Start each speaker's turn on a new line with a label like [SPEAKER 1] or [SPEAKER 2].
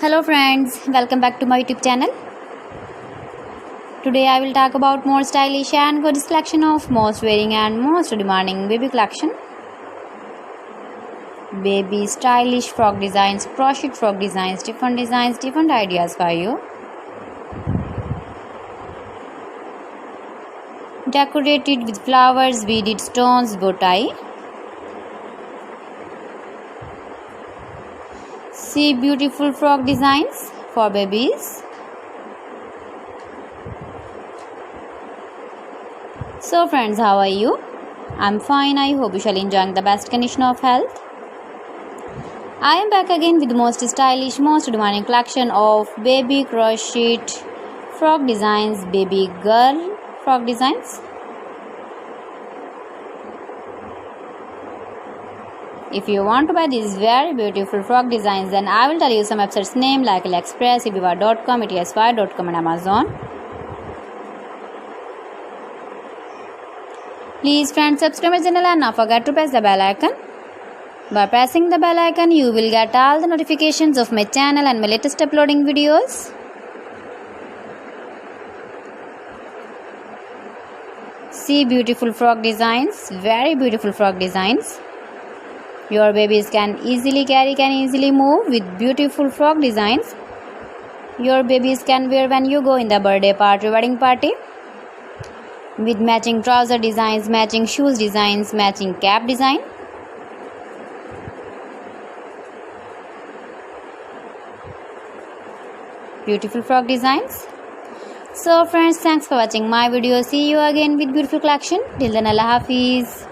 [SPEAKER 1] Hello friends, welcome back to my YouTube channel. Today I will talk about more stylish and gorgeous collection of most wearing and most demanding baby collection. Baby stylish frock designs, crochet frock designs, different ideas for you. Decorated with flowers, beaded stones, bow tie. See beautiful frock designs for babies. So friends, how are you? I'm fine. I hope you shall enjoy the best condition of health. I am back again with the most stylish, most demanding collection of baby crocheted frock designs, baby girl frock designs. If you want to buy these very beautiful frock designs, then I will tell you some websites name like AliExpress, ibiba.com, etsy.com and Amazon. Please friends, subscribe my channel and not forget to press the bell icon. By pressing the bell icon, you will get all the notifications of my channel and my latest uploading videos. See beautiful frock designs, very beautiful frock designs. Your babies can easily carry, can easily move with beautiful frock designs. Your babies can wear when you go in the birthday party, wedding party. With matching trouser designs, matching shoes designs, matching cap design. Beautiful frock designs. So friends, thanks for watching my video. See you again with beautiful collection. Till then, Allah Hafiz.